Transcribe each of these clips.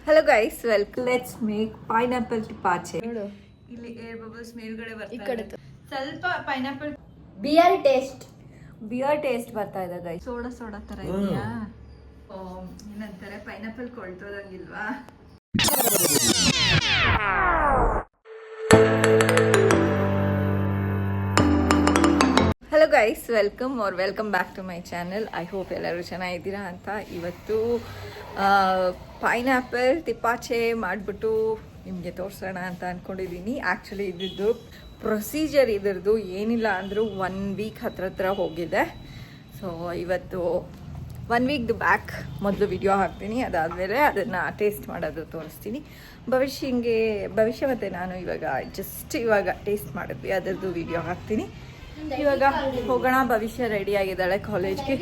Hello guys, welcome. Let's make pineapple tepache. ಇಲ್ಲಿ air bubbles ಮೇಲ್ಗಡೆ ಬರ್ತಾ ಇದೆ. ಸ್ವಲ್ಪ ಪೈನಾಪಲ್ ಬಿಯರ್ ಟೇಸ್ಟ್ ಬರ್ತಾ ಇದೆ ಗೈಸ್. ಸೋಡಾ ತರ ಇದೆಯಾ? ಏನಂತಾರೆ, ಪೈನಾಪಲ್ ಕೊಳ್ತೋದಂಗಿಲ್ವಾ? Hello guys, welcome back to my channel. I hope ಎಲ್ಲರೂ ಚೆನ್ನಾಗಿದ್ದೀರಾ ಅಂತ. ಇವತ್ತು ಪೈನಾಪಲ್ ತಿಪಾಚೆ ಮಾಡಿಬಿಟ್ಟು ನಿಮಗೆ ತೋರಿಸೋಣ ಅಂತ ಅಂದ್ಕೊಂಡಿದ್ದೀನಿ. ಆ್ಯಕ್ಚುಲಿ ಇದ್ದಿದ್ದು ಪ್ರೊಸೀಜರ್ ಇದರದ್ದು ಏನಿಲ್ಲ ಅಂದರೂ 1 ವೀಕ್ ಹತ್ರ ಹೋಗಿದೆ. ಸೊ ಇವತ್ತು 1 ವೀಕ್ದು ಬ್ಯಾಕ್ ಮೊದಲು ವಿಡಿಯೋ ಹಾಕ್ತೀನಿ. ಅದಾದಮೇಲೆ ಅದನ್ನು ಟೇಸ್ಟ್ ಮಾಡೋದು ತೋರಿಸ್ತೀನಿ. ಭವಿಷ್ಯ ಮತ್ತು ನಾನು ಇವಾಗ ಟೇಸ್ಟ್ ಮಾಡಿದ್ವಿ, ಅದರದ್ದು ವಿಡಿಯೋ ಹಾಕ್ತೀನಿ. ಇವಾಗ ಹೋಗೋಣ. ಭವಿಷ್ಯ ರೆಡಿ ಆಗಿದ್ದಾಳೆ ಕಾಲೇಜ್ಗೆ.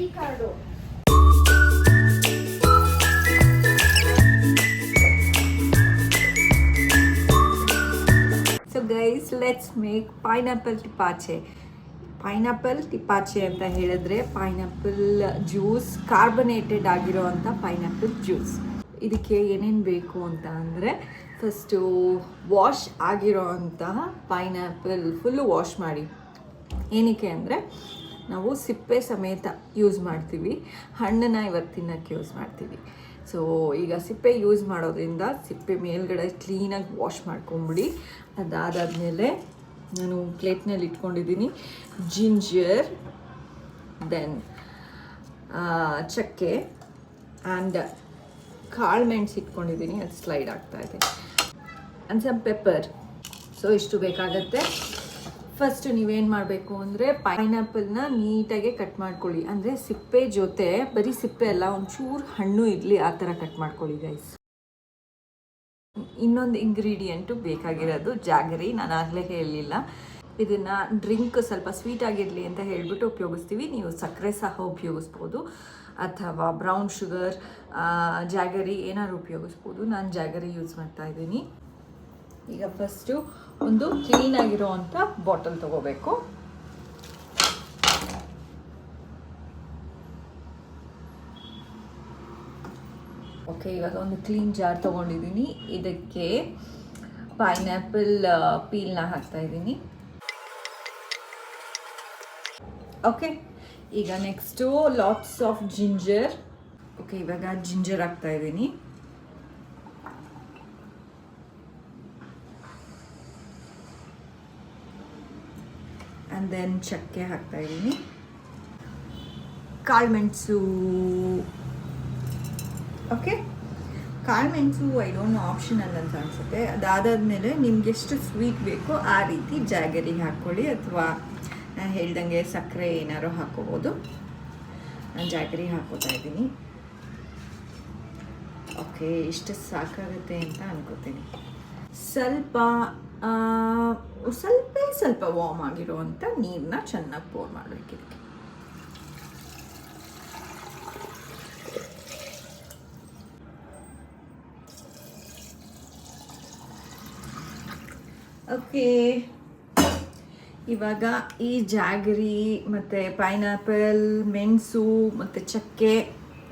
So guys, let's make pineapple tepache. Pineapple tepache ಅಂತ ಹೇಳಿದ್ರೆ ಪೈನಾಪಲ್ ಜ್ಯೂಸ್, ಕಾರ್ಬನೇಟೆಡ್ ಆಗಿರೋ ಅಂಥ ಪೈನಾಪಲ್ ಜ್ಯೂಸ್. ಇದಕ್ಕೆ ಏನೇನು ಬೇಕು ಅಂತ ಅಂದರೆ, ಫಸ್ಟು ವಾಶ್ ಆಗಿರೋ ಅಂತಹ ಪೈನಾಪಲ್ ಫುಲ್ಲು ವಾಶ್ ಮಾಡಿ. ಏನಕ್ಕೆ ಅಂದರೆ ನಾವು ಸಿಪ್ಪೆ ಸಮೇತ ಯೂಸ್ ಮಾಡ್ತೀವಿ, ಹಣ್ಣನ್ನು ಇವತ್ತು ತಿನ್ನೋಕ್ಕೆ ಯೂಸ್ ಮಾಡ್ತೀವಿ. ಸೊ ಈಗ ಸಿಪ್ಪೆ ಯೂಸ್ ಮಾಡೋದ್ರಿಂದ ಸಿಪ್ಪೆ ಮೇಲ್ಗಡೆ ಕ್ಲೀನಾಗಿ ವಾಶ್ ಮಾಡ್ಕೊಂಬಿಡಿ. ಅದಾದಮೇಲೆ ನಾನು ಪ್ಲೇಟ್ನಲ್ಲಿ ಇಟ್ಕೊಂಡಿದ್ದೀನಿ ಜಿಂಜರ್, ದೆನ್ ಚಕ್ಕೆ ಆ್ಯಂಡ್ ಕಾಳು ಮೆಣಸು ಇಟ್ಕೊಂಡಿದ್ದೀನಿ, ಅದು ಸ್ಲೈಡ್ ಆಗ್ತಾಯಿದೆ, ಆ್ಯಂಡ್ ಸಮ್ ಪೆಪ್ಪರ್. ಸೊ ಇಷ್ಟು ಬೇಕಾಗತ್ತೆ. ಫಸ್ಟ್ ನೀವೇನು ಮಾಡಬೇಕು ಅಂದರೆ ಪೈನಾಪಲ್ನ ನೀಟಾಗೆ ಕಟ್ ಮಾಡ್ಕೊಳ್ಳಿ. ಅಂದರೆ ಸಿಪ್ಪೆ ಜೊತೆ ಬರೀ ಸಿಪ್ಪೆ ಅಲ್ಲ, ಒಂಚೂರು ಹಣ್ಣು ಇರಲಿ, ಆ ಥರ ಕಟ್ ಮಾಡ್ಕೊಳ್ಳಿ ಗೈಸ್. ಇನ್ನೊಂದು ಇಂಗ್ರೀಡಿಯೆಂಟು ಬೇಕಾಗಿರೋದು ಜಾಗರಿ. ನಾನು ಆಗಲೇ ಹೇಳಲಿಲ್ಲ. ಇದನ್ನು ಡ್ರಿಂಕ್ ಸ್ವಲ್ಪ ಸ್ವೀಟ್ ಆಗಿರಲಿ ಅಂತ ಹೇಳಿಬಿಟ್ಟು ಉಪಯೋಗಿಸ್ತೀವಿ. ನೀವು ಸಕ್ಕರೆ ಸಹ ಉಪಯೋಗಿಸ್ಬೋದು, ಅಥವಾ ಬ್ರೌನ್ ಶುಗರ್, ಜಾಗರಿ ಏನಾದ್ರು ಉಪಯೋಗಿಸ್ಬೋದು. ನಾನು ಜಾಗರಿ ಯೂಸ್ ಮಾಡ್ತಾಯಿದ್ದೀನಿ. ಈಗ ಫಸ್ಟು ಒಂದು ಕ್ಲೀನಾಗಿರೋ ಅಂಥ ಬಾಟಲ್ ತೊಗೋಬೇಕು. ಓಕೆ, ಇವಾಗ ಒಂದು ಕ್ಲೀನ್ ಜಾರ್ ತೊಗೊಂಡಿದ್ದೀನಿ. ಇದಕ್ಕೆ ಪೈನಾಪಲ್ ಪೀಲ್ನ ಹಾಕ್ತಾಯಿದ್ದೀನಿ. ಓಕೆ, ಈಗ next lots of ginger. Okay, ಇವಾಗ ಜಿಂಜರ್ ಹಾಕ್ತಾಯಿದ್ದೀನಿ. ಆ್ಯಂಡ್ ದೆನ್ ಚಕ್ಕೆ ಹಾಕ್ತಾಯಿದ್ದೀನಿ, ಕಾಳುಮೆಣಸು. ಓಕೆ, ಕಾಳುಮೆಣಸು ಐ ಡೋಂಟ್ ನೋ, ಆಪ್ಷನಲ್ ಅಂತ ಅನಿಸುತ್ತೆ. ಅದಾದಮೇಲೆ ನಿಮ್ಗೆ ಎಷ್ಟು ಸ್ವೀಟ್ ಬೇಕೋ ಆ ರೀತಿ ಜಾಗರಿ ಹಾಕ್ಕೊಳ್ಳಿ, ಅಥವಾ ನಾನು ಹೇಳ್ದಂಗೆ ಸಕ್ಕರೆ ಏನಾರು ಹಾಕ್ಕೋಬೋದು. ನಾನು ಜಾಗರಿ ಹಾಕ್ಕೋತಾ ಇದ್ದೀನಿ. ಓಕೆ, ಇಷ್ಟು ಸಾಕಾಗುತ್ತೆ ಅಂತ ಅನ್ಕೋತೀನಿ. ಸ್ವಲ್ಪ ವಾರ್ಮ್ ಆಗಿರುವಂಥ ನೀರನ್ನ ಚೆನ್ನಾಗಿ ಪೋರ್ ಮಾಡಬೇಕು ಇದಕ್ಕೆ. ಓಕೆ, ಇವಾಗ ಈ ಜಾಗರಿ ಮತ್ತು ಪೈನಾಪಲ್, ಮೆಣಸು ಮತ್ತು ಚಕ್ಕೆ,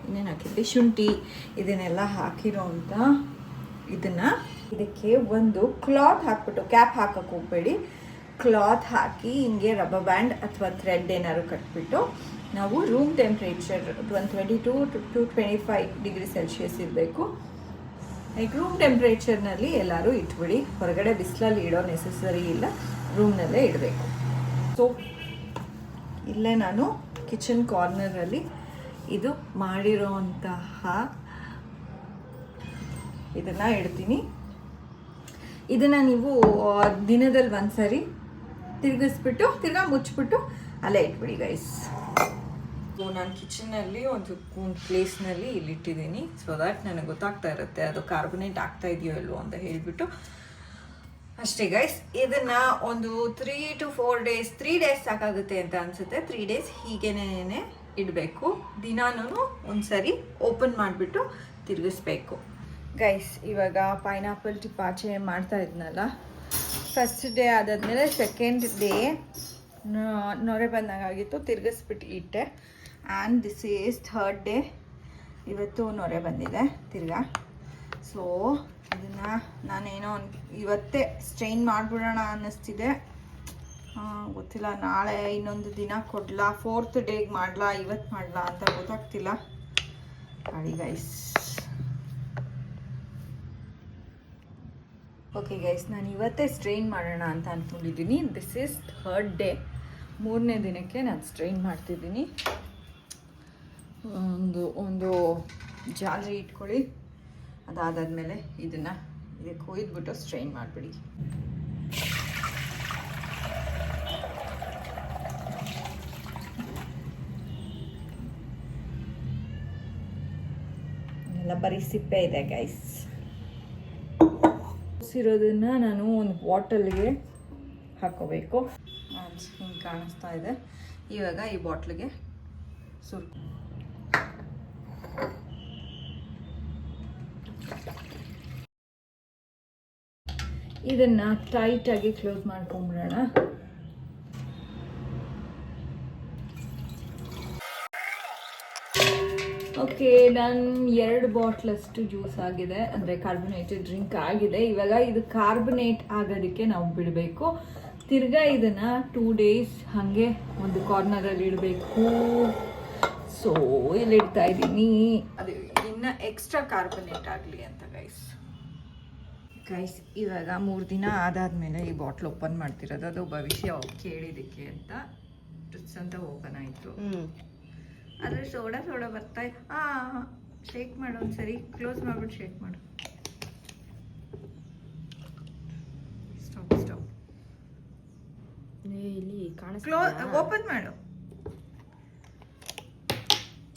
ಇನ್ನೇನು ಹಾಕಿದ್ವಿ, ಶುಂಠಿ, ಇದನ್ನೆಲ್ಲ ಹಾಕಿರೋ ಅಂಥ ಇದಕ್ಕೆ ಒಂದು ಕ್ಲಾತ್ ಹಾಕ್ಬಿಟ್ಟು, ಕ್ಯಾಪ್ ಹಾಕಕ್ಕೆ ಹೋಗಬೇಡಿ, ಕ್ಲಾತ್ ಹಾಕಿ ಹಿಂಗೆ ರಬ್ಬರ್ ಬ್ಯಾಂಡ್ ಅಥವಾ ಥ್ರೆಡ್ ಏನಾದ್ರು ಕಟ್ಬಿಟ್ಟು ನಾವು room temperature 122 to 25 degree Celsius ಇರಬೇಕು. ಲೈಕ್ ರೂಮ್ ಟೆಂಪ್ರೇಚರ್ನಲ್ಲಿ ಎಲ್ಲರೂ ಇಟ್ಬಿಡಿ. ಹೊರಗಡೆ ಬಿಸಿಲಲ್ಲಿ ಇಡೋ ನೆಸೆಸರಿ ಇಲ್ಲ, ರೂಮ್ನಲ್ಲೇ ಇಡಬೇಕು. ಸೊ ಇಲ್ಲೇ ನಾನು ಕಿಚನ್ ಕಾರ್ನರಲ್ಲಿ ಇದು ಮಾಡಿರೋ ಅಂತಹ ಇದನ್ನು ಇಡ್ತೀನಿ. ಇದನ್ನು ನೀವು ದಿನದಲ್ಲಿ ಒಂದ್ಸರಿ ತಿರುಗಿಸ್ಬಿಟ್ಟು ತಿರ್ಗಾ ಮುಚ್ಚಿಬಿಟ್ಟು ಅಲ್ಲೇ ಇಟ್ಬಿಡಿ ಗೈಸ್. ಸೊ ನಾನು ಕಿಚನಲ್ಲಿ ಒಂದು ಪ್ಲೇಸ್ನಲ್ಲಿ ಇಲ್ಲಿಟ್ಟಿದ್ದೀನಿ, ಸೊ ದ್ಯಾಟ್ ನನಗೆ ಗೊತ್ತಾಗ್ತಾ ಇರುತ್ತೆ ಅದು ಕಾರ್ಬನೇಟ್ ಆಗ್ತಾ ಇದೆಯೋ ಇಲ್ವೋ ಅಂತ ಹೇಳಿಬಿಟ್ಟು. ಅಷ್ಟೇ ಗೈಸ್. ಇದನ್ನು ಒಂದು 3 to 4 days, 3 days ಸಾಕಾಗುತ್ತೆ ಅಂತ ಅನಿಸುತ್ತೆ. 3 days ಹೀಗೇನೇ ಇಡಬೇಕು. ದಿನಾನು ಒಂದ್ಸರಿ ಓಪನ್ ಮಾಡಿಬಿಟ್ಟು ತಿರುಗಿಸ್ಬೇಕು ಗೈಸ್. ಇವಾಗ ಪೈನಾಪಲ್ ಟಿಪಾಚೆ ಮಾಡ್ತಾ ಇದ್ನಲ್ಲ, ಫಸ್ಟ್ ಡೇ ಆದಾದ್ಮೇಲೆ ಸೆಕೆಂಡ್ ಡೇ ನೊರೆ ಬಂದಂಗಾಗಿತ್ತು, ತಿರ್ಗಿಸ್ಬಿಟ್ಟು ಇಟ್ಟೆ. And this is third day. ಇವತ್ತು ನೊರೆ ಬಂದಿದೆ ತಿರ್ಗಾ. ಸೊ ಇದನ್ನು ನಾನೇನೋ ಇವತ್ತೇ ಸ್ಟ್ರೈನ್ ಮಾಡಿಬಿಡೋಣ ಅನ್ನಿಸ್ತಿದೆ. ಗೊತ್ತಿಲ್ಲ, ನಾಳೆ ಇನ್ನೊಂದು ದಿನ ಕೊಡಲಾ, 4th ಡೇಗೆ ಮಾಡಲಾ, ಇವತ್ತು ಮಾಡಲಾ ಅಂತ ಗೊತ್ತಾಗ್ತಿಲ್ಲ. ಮಾಡಿ ಗೈಸ್. ಓಕೆ ಗೈಸ್, ನಾನು ಇವತ್ತೇ ಸ್ಟ್ರೈನ್ ಮಾಡೋಣ ಅಂತ ಅಂದ್ಕೊಂಡಿದ್ದೀನಿ. ದಿಸ್ ಈಸ್ 3rd ಡೇ, 3ನೇ ದಿನಕ್ಕೆ ನಾನು ಸ್ಟ್ರೈನ್ ಮಾಡ್ತಿದ್ದೀನಿ. ಒಂದು ಜಾಲರಿ ಇಟ್ಕೊಳ್ಳಿ. ಅದಾದಮೇಲೆ ಇದನ್ನು ಇದಕ್ಕೆ ಕೊಯ್ದುಬಿಟ್ಟು ಸ್ಟ್ರೈನ್ ಮಾಡಿಬಿಡಿ. ಎಲ್ಲ ಬರೀ ಸಿಪ್ಪೆ ಇದೆ ಗೈಸ್. ಇರೋದನ್ನು ನಾನು ಒಂದು ಬಾಟಲ್ಗೆ ಹಾಕೋಬೇಕು. ಹಿಂಗೆ ಕಾಣಿಸ್ತಾ ಇದೆ. ಇವಾಗ ಈ ಬಾಟ್ಲಿಗೆ ಇದನ್ನು ಟೈಟಾಗಿ ಕ್ಲೋಸ್ ಮಾಡ್ಕೊಂಬಿಡೋಣ. ಓಕೆ, ನಾನು 2 ಬಾಟ್ಲಷ್ಟು ಜ್ಯೂಸ್ ಆಗಿದೆ, ಅಂದರೆ ಕಾರ್ಬೊನೇಟೆಡ್ ಡ್ರಿಂಕ್ ಆಗಿದೆ. ಇವಾಗ ಇದು ಕಾರ್ಬೊನೇಟ್ ಆಗೋದಕ್ಕೆ ನಾವು ಬಿಡಬೇಕು. ತಿರ್ಗಾ ಇದನ್ನು 2 ಡೇಸ್ ಹಾಗೆ ಒಂದು ಕಾರ್ನರಲ್ಲಿ ಇಡಬೇಕು. ಸೊ ಇಲ್ಲಿ ಇಡ್ತಾ ಇದ್ದೀನಿ, ಅದು ಇನ್ನು ಎಕ್ಸ್ಟ್ರಾ ಕಾರ್ಬೊನೇಟ್ ಆಗಲಿ ಅಂತ ಗೈಸ್. ಇವಾಗ 3 ದಿನ ಆದಾದಮೇಲೆ ಈ ಬಾಟ್ಲ್ ಓಪನ್ ಮಾಡ್ತಿರೋದು. ಅದು ಭವಿಷ್ಯ ಕೇಳಿದ್ದಕ್ಕೆ ಅಂತ ಟ್ರಿಕ್ಸ್ ಅಂತ ಓಪನ್ ಆಯಿತು. ಆದರೆ ಸೋಡಾ ಬರ್ತಾ ಶೇಕ್ ಮಾಡು ಒಂದ್ಸರಿ, ಕ್ಲೋಸ್ ಮಾಡ್ಬಿಟ್ಟು ಶೇಕ್ ಮಾಡು. ಸ್ಟಾಪ್ ಇಲ್ಲಿ ಓಪನ್ ಮಾಡು.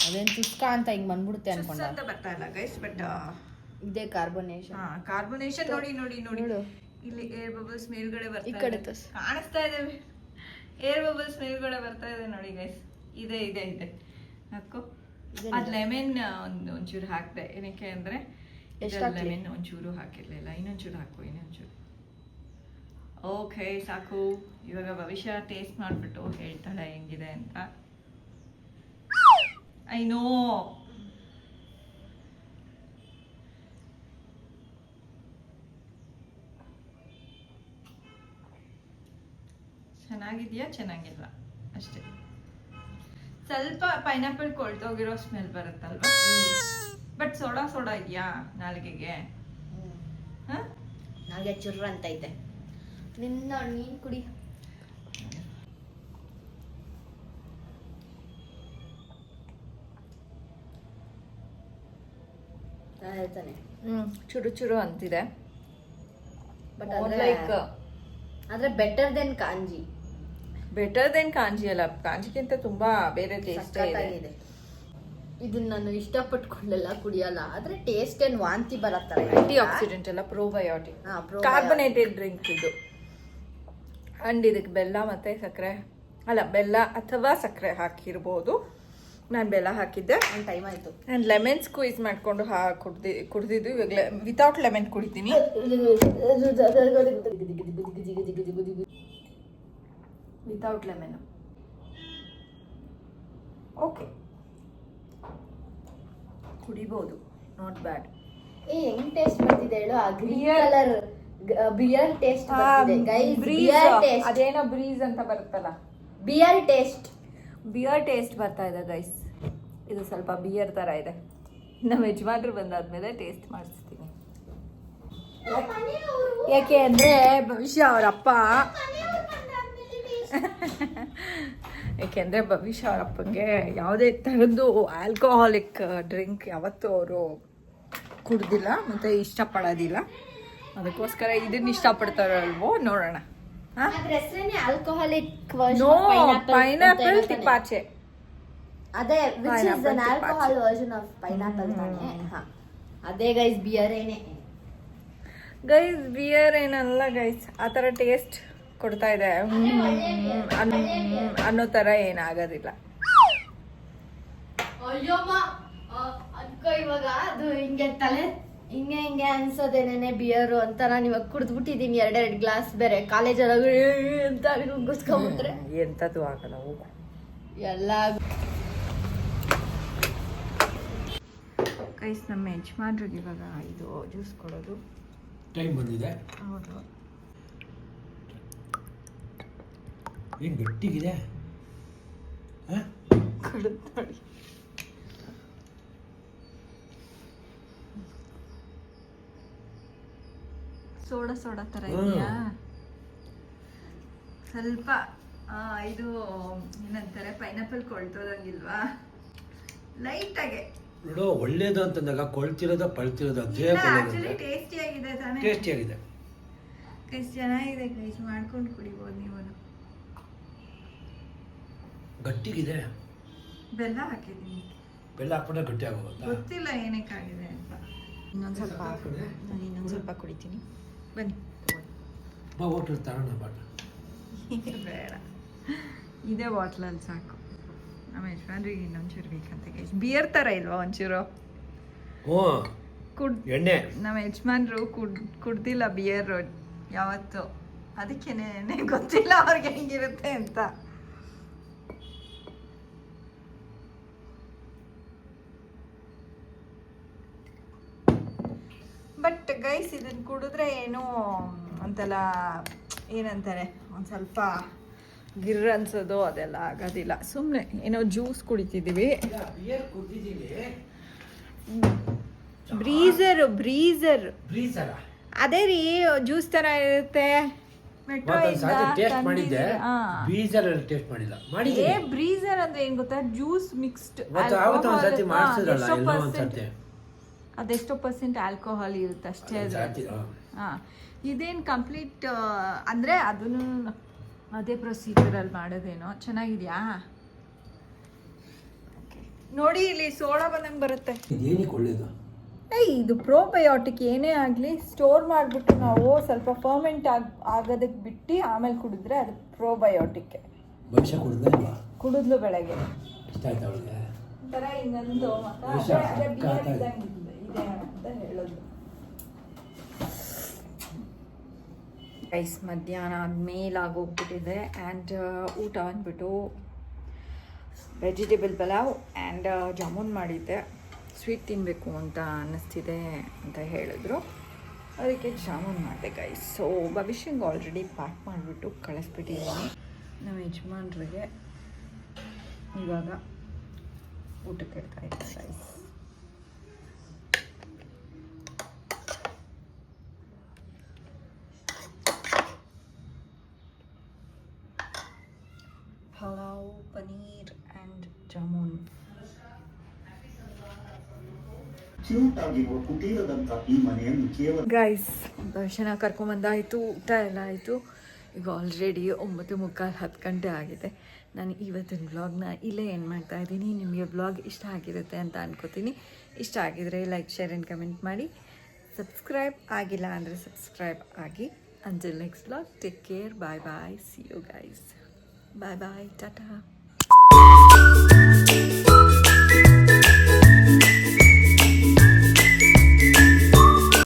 ಅದೇನು ಚುಸ್ಕ ಅಂತ ಹಿಂಗೆ ಬಂದ್ಬಿಡುತ್ತೆ ಅನ್ಕೊಂಡ ಅಂತ ಬರ್ತಾ ಇಲ್ಲ ಗೈಸ್, ಬಟ್ ಇದೇ ಕಾರ್ಬೊನೇಷನ್. ಕಾರ್ಬೊನೇಷನ್ ನೋಡಿ ಇಲ್ಲಿ ಏರ್ ಬಬಲ್ಸ್ ಮೇಲ್ಗಡೆ ಬರ್ತಾ ಇದೆ, ಕಾಣಿಸ್ತಾ ಇದೆ. ಏರ್ ಬಬಲ್ಸ್ ಮೇಲ್ಗಡೆ ಬರ್ತಾ ಇದೆ ನೋಡಿ ಗೈಸ್. ಇದೆ ಹಾಕೋ. ಅದು ಲೆಮನ್ ಒಂಚೂರು ಹಾಕ್ದೆ, ಏನಕ್ಕೆ ಅಂದರೆ ಲೆಮನ್ ಒಂಚೂರು ಹಾಕಿರ್ಲಿಲ್ಲ. ಇನ್ನೊಂಚೂರು ಹಾಕು, ಇನ್ನೊಂಚೂರು. ಓಕೆ ಸಾಕು. ಇವಾಗ ಭವಿಷ್ಯ ಟೇಸ್ಟ್ ಮಾಡಿಬಿಟ್ಟು ಹೇಳ್ತಾಳೆ ಹೆಂಗಿದೆ ಅಂತ. I know. ಚೆನ್ನಾಗಿದೆಯಾ ಚೆನ್ನಾಗಿಲ್ಲ ಅಷ್ಟೇ. ಸ್ವಲ್ಪ ಪೈನಾಪಲ್ ಕೊಳ್ತೋಗಿರೋ ಸ್ಮೆಲ್ ಬರುತ್ತಲ್ವಾ, ಬಟ್ ಸೋಡಾ ಇದೆಯಾ ನಾಲ್ಗೆಗೆ? ನಾಲ್ಗೆ ಚುರ್ರ ಅಂತ ಐತೆ. ನೀನು ಕುಡಿ. ಹೇಳ್ತಾನೆ ಚುರು ಅಂತಿದೆ, ಬಟ್ ಲೈಕ್ ಆದ್ರೆ ಬೆಟರ್ ದೆನ್ ಕಾಂಜಿ ಅಲ್ಲ, ಕಾಂಜಿಗಿಂತ ತುಂಬಾ ಬೇರೆ ಟೇಸ್ಟ್ ಇದೆ. ಇದನ್ನ ನಾನು ಇಷ್ಟಪಟ್ಕೊಂಡೆಲ್ಲ ಕುಡಿಯಲ್ಲ, ಆದ್ರೆ ಟೇಸ್ಟ್ ಏನ್ ವಾಂತಿ ಬರತ್ತರ. ಆಂಟಿ ಆಕ್ಸಿಡೆಂಟ್ ಎಲ್ಲ, ಪ್ರೋಬಯೋಟಿಕ್, ಕಾರ್ಬೊನೇಟೆಡ್ ಡ್ರಿಂಕ್ ಇದು. ಅಂಡ್ ಇದಕ್ಕೆ ಬೆಲ್ಲ ಮತ್ತೆ ಸಕ್ಕರೆ, ಅಲ್ಲ ಬೆಲ್ಲ ಅಥವಾ ಸಕ್ಕರೆ ಹಾಕಿರ್ಬೋದು. ನಾನು ಬೆಲ್ಲ ಹಾಕಿದ್ದೆ. ಒಂದು ಟೈಮ್ ಆಯ್ತು. ನಾನು ಲೆಮನ್ ಸ್ಕ್ವೀಸ್ ಮಾಡ್ಕೊಂಡು ಕುಡ್ದಿದ್ದು. ಇವಾಗ ವಿತೌಟ್ ಲೆಮನ್ ಕುಡಿತೀನಿ. Without lemon. ಓಕೆ, ಕುಡಿಬಹುದು, ನಾಟ್ ಬ್ಯಾಡ್. ಹೆಂಗ್ ಟೇಸ್ಟ್ ಬರ್ತಿದೆ ಹೇಳು? ಆ ಗ್ರೀನ್ ಕಲರ್ ಬಿಯರ್ ಟೇಸ್ಟ್ ಬರ್ತಿದೆ ಗೈಸ್. ಬಿಯರ್ ಟೇಸ್ಟ್, ಅದೇನೋ ಬ್ರೀಸ್ ಅಂತ ಬರುತ್ತಲ್ಲ, ಬಿಯರ್ ಟೇಸ್ಟ್ ಬರ್ತಾ ಇದೆ ಗೈಸ್. ಇದು ಸ್ವಲ್ಪ ಬಿಯರ್ ತರ ಇದೆ. ನಮ್ಮ ಯಜಮಾನ್ರು ಬಂದಾದ್ಮೇಲೆ ಟೇಸ್ಟ್ ಮಾಡಿಸ್ತೀನಿ. ಯಾಕೆ ಅಂದ್ರೆ ಭವಿಷ್ಯ ಅವರಪ್ಪ ಅವರಪ್ಪಂಗೆ ಯಾವುದೇ ಥರದ್ದು ಆಲ್ಕೋಹಾಲಿಕ್ ಡ್ರಿಂಕ್ ಯಾವತ್ತೂ ಅವರು ಕುಡ್ದಿಲ್ಲ ಮತ್ತು ಇಷ್ಟಪಡೋದಿಲ್ಲ. ಅದಕ್ಕೋಸ್ಕರ ಇದನ್ನ ಇಷ್ಟಪಡ್ತಾರಲ್ವೋ ನೋಡೋಣ. ಆಲ್ಕೋಹಾಲಿಕ್ ಪೈನಾಪಲ್ ತಿಪ್ಪಾಚೆ, ಅದೇ which is an alcohol version of pineapple ತಾನೆ. ಅದೇ ಗೈಸ್ ಬಿಯರ್ ಏನಲ್ಲ ಗೈಸ್. ಆ ಥರ ಟೇಸ್ಟ್ ಕೊಡ್ತಾ ಇದೆ ಅನ್ನೋ ಥರ ಏನಾಗೋದಿಲ್ಲ. ಇವಾಗ ಅದು ಹಿಂಗೆ ತಲೆ ಹಿಂಗೆ ಅನ್ಸೋದೇನೇನೆ ಬಿಯರು ಅಂತ. ನಾನು ಇವಾಗ ಕುಡಿದ್ಬಿಟ್ಟಿದ್ದೀನಿ 2 ಗ್ಲಾಸ್. ಬೇರೆ ಕಾಲೇಜಲ್ಲಿ ಅಂತ ಗುಸ್ಕೊಂಡ್ಬಿಟ್ರೆ ಎಂಥದ್ದು ಆಗಲ್ಲ, ಹೋಗು. ಎಲ್ಲ ಗೈಸ್ ನಮ್ಮ ಯಜಮಾನ್ರಿಗೆ ಇವಾಗ ಇದು ಜ್ಯೂಸ್ ಕೊಡೋದು ಟೈಮ್ ಬಂದಿದೆ. ಹೌದು. ಏನು ಗಟ್ಟಿಗಿದೆ ಹಾಂ ಕುಡಿದು ನೋಡಿ. ಸೋಡಾ ಥರ ಇದೆಯಾ? ಸ್ವಲ್ಪ ಇದು ಏನಂತಾರೆ ಪೈನಾಪಲ್ ಕೊಳ್ತೋದಂಗಿಲ್ವಾ? ಲೈಟಾಗೆ ನೋಡು, ಒಳ್ಳೇದು ಅಂತಂದಾಗ ಕೊಳ್ತಿರೋದ ಪಳ್ತಿರೋದ ಅದೇ ಟೇಸ್ಟಿಯಾಗಿದೆ ತಾನೇ? ಟೇಸ್ಟಿಯಾಗಿದೆ, ಎಷ್ಟು ಚೆನ್ನಾಗಿದೆ ಗೈಸ್, ಮಾಡ್ಕೊಂಡು ಕುಡಿಬೋದು ನೀವು. ಗಟ್ಟಿಗಿದೆ. ಬೆಲ್ಲ ಹಾಕಿದ್ದೀನಿ. ಬೆಲ್ಲ ಹಾಕ್ಬಿಟ್ರೆ ಗಟ್ಟಿ ಆಗೋಗುತ್ತಾ? ಗೊತ್ತಿಲ್ಲ ಏನಕ್ಕಾಗಿದೆ ಅಂತ. ಇನ್ನೊಂದು ಸ್ವಲ್ಪ ಕುಡಿತೀನಿ. ಬನ್ನಿ ಬಾ, ಹೋಟ್ಲ್ ತರೋಣ ಬಾಟ. ಬೇಡ, ಇದೇ ಬಾಟ್ಲಲ್ಲಿ ಸಾಕು. ನಮ್ಮ ಯಜಮಾನ್ರಿಗೆ ಇನ್ನೊಂಚೂರು ಬೇಕಂತ ಗೈಸ್. ಬಿಯರ್ ಥರ ಇಲ್ವಾ ಒಂಚೂರು? ಹ್ಞೂ, ಎಣ್ಣೆ. ನಮ್ಮ ಯಜಮಾನ್ರು ಕುಡ್ದಿಲ್ಲ ಬಿಯರ್ ಯಾವತ್ತು, ಅದಕ್ಕೇನೆ ಗೊತ್ತಿಲ್ಲ ಅವ್ರಿಗೆ ಹೆಂಗಿರುತ್ತೆ ಅಂತ. ಬಟ್ ಗೈಸ್ ಇದನ್ನು ಕುಡಿದ್ರೆ ಏನೋ ಒಂಥರ ಏನಂತಾರೆ, ಒಂದು ಸ್ವಲ್ಪ ಗಿರ್ರ ಅನ್ಸೋದು ಅದೆಲ್ಲ ಆಗೋದಿಲ್ಲ. ಸುಮ್ಮನೆ ಏನೋ ಜ್ಯೂಸ್ ಕುಡಿತಿದ್ದೀವಿ. ಬ್ರೀಸರ್ ಅದೇ ರೀ, ಜ್ಯೂಸ್ ಥರ ಇರುತ್ತೆ. ಬ್ರೀಸರ್ ಅಂದ್ರೆ ಏನ್ ಗೊತ್ತಾ? ಜ್ಯೂಸ್ ಮಿಕ್ಸ್ಡ್, ಅದೆಷ್ಟೋ ಪರ್ಸೆಂಟ್ ಆಲ್ಕೋಹಾಲ್ ಇರುತ್ತೆ ಅಷ್ಟೇ. ಇದೇನು ಕಂಪ್ಲೀಟ್ ಅಂದರೆ ಅದನ್ನು ಅದೇ ಪ್ರೊಸೀಜರಲ್ಲಿ ಮಾಡೋದೇನೋ. ಚೆನ್ನಾಗಿದೆಯಾ ನೋಡಿ, ಇಲ್ಲಿ ಸೋಡಾ ಬಂದಂಗೆ ಬರುತ್ತೆ. ಇದು ಪ್ರೋಬಯೋಟಿಕ್. ಏನೇ ಆಗಲಿ ಸ್ಟೋರ್ ಮಾಡಿಬಿಟ್ಟು ನಾವು ಸ್ವಲ್ಪ ಫರ್ಮೆಂಟ್ ಆಗೋದಕ್ಕೆ ಬಿಟ್ಟು ಆಮೇಲೆ ಕುಡಿದ್ರೆ ಅದು ಪ್ರೋಬಯೋಟಿಕ್. ಕುಡಿದ್ಲು ಬೆಳಗ್ಗೆ ಒಂಥರ ಇನ್ನೊಂದು ಅಂತ ಹೇಳೋದು. ರೈಸ್ ಮಧ್ಯಾಹ್ನ ಆದ್ಮೇಲೆ ಆಗೋಗ್ಬಿಟ್ಟಿದೆ. ಆ್ಯಂಡ್ ಊಟ ಅಂದ್ಬಿಟ್ಟು ವೆಜಿಟೇಬಲ್ ಪಲಾವ್ ಆ್ಯಂಡ್ ಜಾಮೂನ್ ಮಾಡಿದ್ದೆ. ಸ್ವೀಟ್ ತಿನ್ನಬೇಕು ಅಂತ ಅನ್ನಿಸ್ತಿದೆ ಅಂತ ಹೇಳಿದ್ರು, ಅದಕ್ಕೆ ಜಾಮೂನ್ ಮಾಡಿದೆ ಗೈಸ್. ಸೊ ಭವಿಷ್ಯಂಗೆ ಆಲ್ರೆಡಿ ಪ್ಯಾಕ್ ಮಾಡಿಬಿಟ್ಟು ಕಳಿಸ್ಬಿಟ್ಟಿದ್ದೀನಿ. ನಮ್ಮ ಯಜಮಾನ್ರಿಗೆ ಇವಾಗ ಊಟಕ್ಕೆ ಇಡ್ತಾ ಇದ್ದೆ guys. Pulao, paneer and jamun. Guys ದರ್ಶನ ಕರ್ಕೊಂಬಂದಾಯಿತು, ಊಟ ಎಲ್ಲ ಆಯಿತು. ಈಗ ಆಲ್ರೆಡಿ 9:45 10 ಗಂಟೆ ಆಗಿದೆ. ನಾನು ಇವತ್ತಿನ ವ್ಲಾಗ್ನ ಇಲ್ಲೇ ಏನು ಮಾಡ್ತಾ ಇದ್ದೀನಿ. ನಿಮಗೆ ವ್ಲಾಗ್ ಇಷ್ಟ ಆಗಿರುತ್ತೆ ಅಂತ ಅನ್ಕೋತೀನಿ. ಇಷ್ಟ ಆಗಿದರೆ ಲೈಕ್, ಶೇರ್ ಆ್ಯಂಡ್ ಕಮೆಂಟ್ ಮಾಡಿ. ಸಬ್ಸ್ಕ್ರೈಬ್ ಆಗಿಲ್ಲ ಅಂದರೆ ಸಬ್ಸ್ಕ್ರೈಬ್ ಆಗಿ. Until next vlog, take care, bye bye, see you guys, bye bye, tata.